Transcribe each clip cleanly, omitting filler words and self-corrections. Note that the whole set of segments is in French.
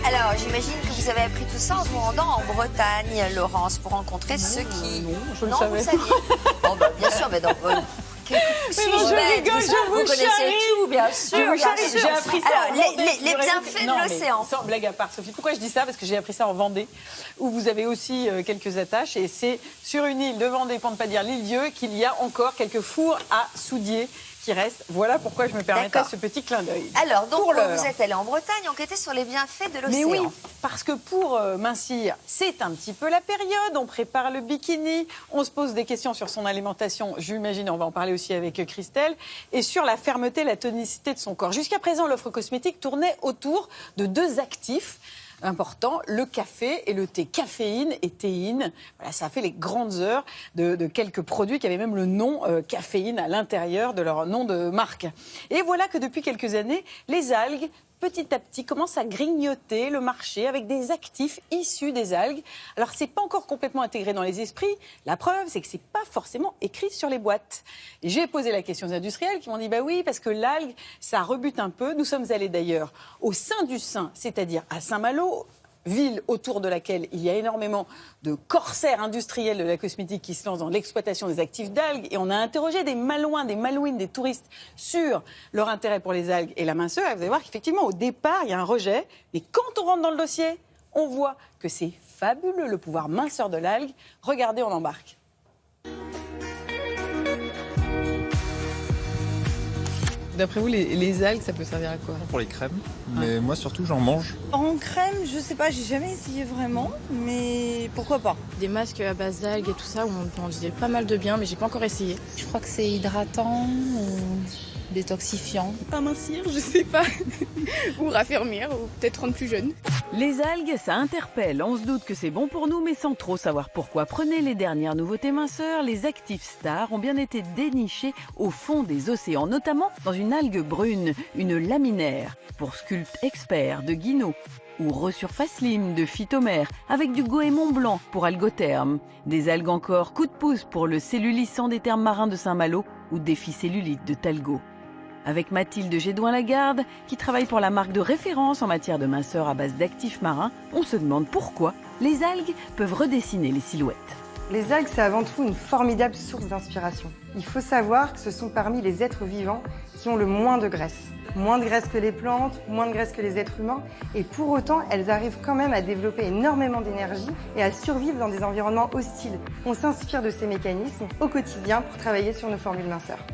Alors, j'imagine que vous avez appris tout ça en vous rendant en Bretagne, Laurence, pour rencontrer ceux qui... Non, je le vous savais. le saviez. Bon, bah, bien sûr, mais donc... je rigole, vous connaissez tout, bien sûr. J'ai appris ça Alors, en Vendée. les bienfaits de l'océan. Sans blague à part, Sophie. Pourquoi je dis ça? Parce que j'ai appris ça en Vendée, où vous avez aussi quelques attaches. Et c'est sur une île de Vendée, pour ne pas dire l'île-dieu, qu'il y a encore quelques fours à soudier qui restent. Voilà pourquoi je me permettais ce petit clin d'œil. Alors, donc, vous êtes allé en Bretagne enquêter sur les bienfaits de l'océan. Mais oui, parce que pour mincir, c'est un petit peu la période. On prépare le bikini, on se pose des questions sur son alimentation. J'imagine, on va en parler aussi avec Christelle. Et sur la fermeté, la tonicité de son corps. Jusqu'à présent, l'offre cosmétique tournait autour de deux actifs important, le café et le thé. Caféine et théine. Voilà, ça a fait les grandes heures de quelques produits qui avaient même le nom caféine à l'intérieur de leur nom de marque. Et voilà que depuis quelques années, les algues, petit à petit, commencent à grignoter le marché avec des actifs issus des algues. Alors, c'est pas encore complètement intégré dans les esprits. La preuve, c'est que c'est pas forcément écrit sur les boîtes. Et j'ai posé la question aux industriels qui m'ont dit, bah oui, parce que l'algue, ça rebute un peu. Nous sommes allés d'ailleurs au sein du Sein, c'est-à-dire à Saint-Malo, ville autour de laquelle il y a énormément de corsaires industriels de la cosmétique qui se lancent dans l'exploitation des actifs d'algues. Et on a interrogé des malouins, des malouines, des touristes sur leur intérêt pour les algues et la minceur. Et vous allez voir qu'effectivement, au départ, il y a un rejet. Mais quand on rentre dans le dossier, on voit que c'est fabuleux, le pouvoir minceur de l'algue. Regardez, on embarque. D'après vous, les algues, ça peut servir à quoi? Pour les crèmes, mais moi surtout j'en mange. En crème, je sais pas, j'ai jamais essayé vraiment, mais pourquoi pas. Des masques à base d'algues et tout ça, on disait pas mal de bien, mais j'ai pas encore essayé. Je crois que c'est hydratant ou détoxifiant. Amincir, je sais pas. Ou raffermir, ou peut-être rendre plus jeune. Les algues, ça interpelle. On se doute que c'est bon pour nous, mais sans trop savoir pourquoi. Prenez les dernières nouveautés minceurs. Les actifs stars ont bien été dénichés au fond des océans, notamment dans une algue brune, une laminaire, pour Sculpt Expert de Guinaud, ou Resurface Slim de Phytomère, avec du goémon blanc pour Algotherm. Des algues encore coup de pouce pour le cellulissant des terres marins de Saint-Malo ou Défi Cellulite de Talgo. Avec Mathilde Gédouin-Lagarde, qui travaille pour la marque de référence en matière de minceur à base d'actifs marins, on se demande pourquoi les algues peuvent redessiner les silhouettes. Les algues, c'est avant tout une formidable source d'inspiration. Il faut savoir que ce sont parmi les êtres vivants qui ont le moins de graisse. Moins de graisse que les plantes, moins de graisse que les êtres humains, et pour autant, elles arrivent quand même à développer énormément d'énergie et à survivre dans des environnements hostiles. On s'inspire de ces mécanismes au quotidien pour travailler sur nos formules minceurs.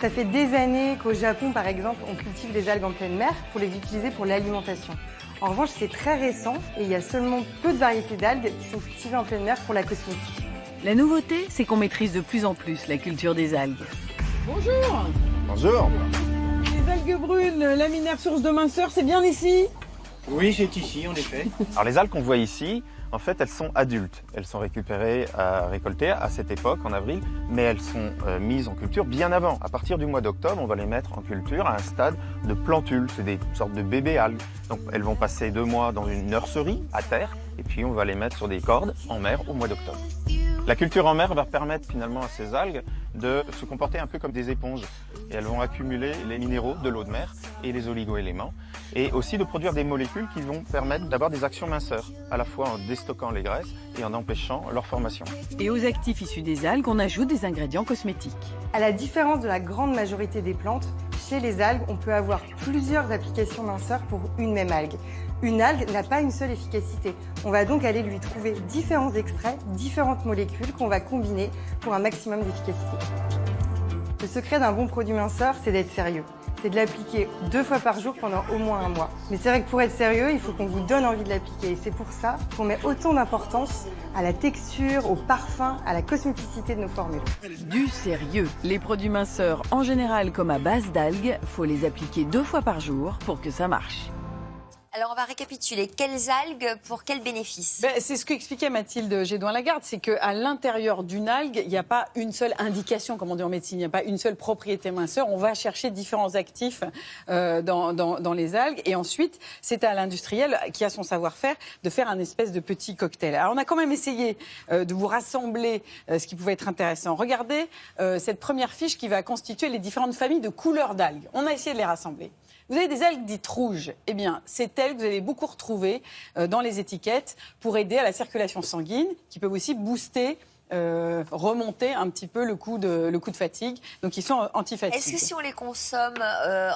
Ça fait des années qu'au Japon, par exemple, on cultive les algues en pleine mer pour les utiliser pour l'alimentation. En revanche, c'est très récent et il y a seulement peu de variétés d'algues qui sont cultivées en pleine mer pour la cosmétique. La nouveauté, c'est qu'on maîtrise de plus en plus la culture des algues. Bonjour. Bonjour. Les algues brunes, laminaire source de minceur, c'est bien ici? Oui, c'est ici, en effet. Alors les algues qu'on voit ici, en fait, elles sont adultes. Elles sont récupérées, récoltées à cette époque, en avril, mais elles sont mises en culture bien avant. À partir du mois d'octobre, on va les mettre en culture à un stade de plantules. C'est des sortes de bébés algues. Donc elles vont passer 2 mois dans une nurserie à terre, et puis on va les mettre sur des cordes en mer au mois d'octobre. La culture en mer va permettre finalement à ces algues de se comporter un peu comme des éponges. Et elles vont accumuler les minéraux de l'eau de mer et les oligo-éléments. Et aussi de produire des molécules qui vont permettre d'avoir des actions minceurs, à la fois en déstockant les graisses et en empêchant leur formation. Et aux actifs issus des algues, on ajoute des ingrédients cosmétiques. À la différence de la grande majorité des plantes, chez les algues, on peut avoir plusieurs applications minceurs pour une même algue. Une algue n'a pas une seule efficacité. On va donc aller lui trouver différents extraits, différentes molécules qu'on va combiner pour un maximum d'efficacité. Le secret d'un bon produit minceur, c'est d'être sérieux. C'est de l'appliquer 2 fois par jour pendant au moins 1 mois. Mais c'est vrai que pour être sérieux, il faut qu'on vous donne envie de l'appliquer. Et c'est pour ça qu'on met autant d'importance à la texture, au parfum, à la cosméticité de nos formules. Du sérieux. Les produits minceurs, en général comme à base d'algues, faut les appliquer 2 fois par jour pour que ça marche. Alors, on va récapituler. Quelles algues pour quels bénéfices? C'est ce qu'expliquait Mathilde Gédouin-Lagarde, c'est qu'à l'intérieur d'une algue, il n'y a pas une seule indication, comme on dit en médecine, il n'y a pas une seule propriété minceur. On va chercher différents actifs dans les algues. Et ensuite, c'est à l'industriel qui a son savoir-faire de faire un espèce de petit cocktail. Alors, on a quand même essayé de vous rassembler ce qui pouvait être intéressant. Regardez cette première fiche qui va constituer les différentes familles de couleurs d'algues. On a essayé de les rassembler. Vous avez des algues dites rouges. Eh bien, c'est elles que vous allez beaucoup retrouver dans les étiquettes pour aider à la circulation sanguine, qui peuvent aussi booster remonter un petit peu le coup de fatigue. Donc, ils sont anti-fatigue. Est-ce que si on les consomme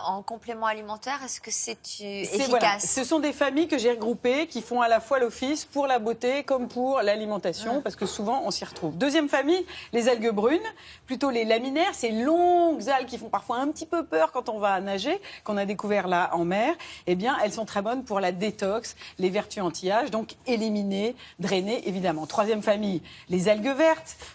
en complément alimentaire, est-ce que c'est efficace? Voilà. Ce sont des familles que j'ai regroupées qui font à la fois l'office pour la beauté comme pour l'alimentation, parce que souvent, on s'y retrouve. Deuxième famille, les algues brunes, plutôt les laminaires, ces longues algues qui font parfois un petit peu peur quand on va nager, qu'on a découvert là en mer. Eh bien, elles sont très bonnes pour la détox, les vertus anti-âge, donc éliminer, drainer, évidemment. Troisième famille, les algues vertes,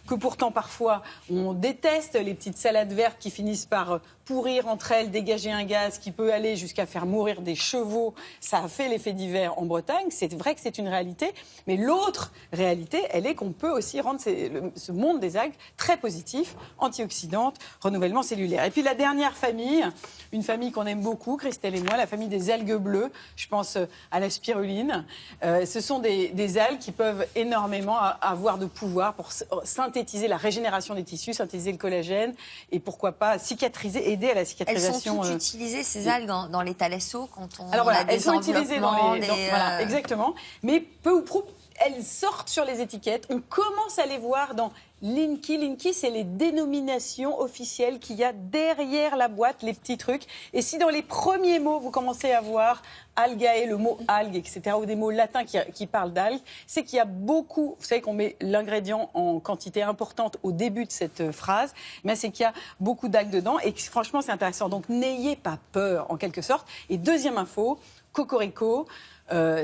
que pourtant parfois on déteste, les petites salades vertes qui finissent par pourrir entre elles, dégager un gaz qui peut aller jusqu'à faire mourir des chevaux. Ça a fait l'effet divers en Bretagne, c'est vrai que c'est une réalité, mais l'autre réalité, elle est qu'on peut aussi rendre ce monde des algues très positif, antioxydante, renouvellement cellulaire. Et puis la dernière famille, une famille qu'on aime beaucoup, Christelle et moi, la famille des algues bleues, je pense à la spiruline. Ce sont des algues qui peuvent énormément avoir de pouvoir pour synthétiser la régénération des tissus, synthétiser le collagène et pourquoi pas cicatriser, aider à la cicatrisation. Elles sont toutes utilisées, ces algues, dans les thalasso quand on Alors voilà, a des elles sont utilisées voilà, exactement, mais peu ou prou, elles sortent sur les étiquettes. On commence à les voir dans Linky. Linky, c'est les dénominations officielles qu'il y a derrière la boîte, les petits trucs. Et si dans les premiers mots, vous commencez à voir algae, le mot algue, etc., ou des mots latins qui parlent d'algues, c'est qu'il y a beaucoup, vous savez qu'on met l'ingrédient en quantité importante au début de cette phrase, mais c'est qu'il y a beaucoup d'algues dedans et que, franchement, c'est intéressant. Donc, n'ayez pas peur, en quelque sorte. Et deuxième info, Cocorico,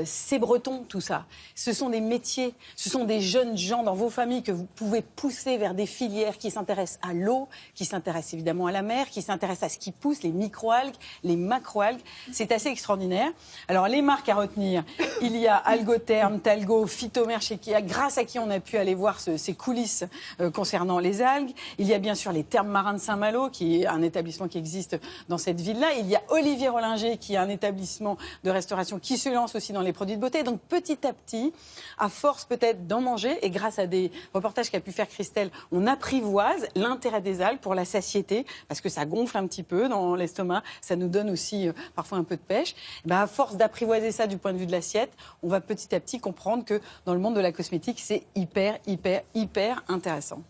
c'est breton tout ça. Ce sont des métiers, ce sont des jeunes gens dans vos familles que vous pouvez pousser vers des filières qui s'intéressent à l'eau, qui s'intéressent évidemment à la mer, qui s'intéressent à ce qui pousse, les microalgues, les macroalgues. C'est assez extraordinaire. Alors les marques à retenir, il y a Algotherm, Talgo, Phytomer, grâce à qui on a pu aller voir ces coulisses concernant les algues. Il y a bien sûr les Thermes Marins de Saint-Malo, qui est un établissement qui existe dans cette ville-là. Il y a Olivier Rollinger, qui est un établissement de restauration qui se lance aussi dans les produits de beauté. Donc petit à petit, à force peut-être d'en manger, et grâce à des reportages qu'a pu faire Christelle, on apprivoise l'intérêt des algues pour la satiété, parce que ça gonfle un petit peu dans l'estomac, ça nous donne aussi parfois un peu de pêche. Et à force d'apprivoiser ça du point de vue de l'assiette, on va petit à petit comprendre que dans le monde de la cosmétique, c'est hyper intéressant.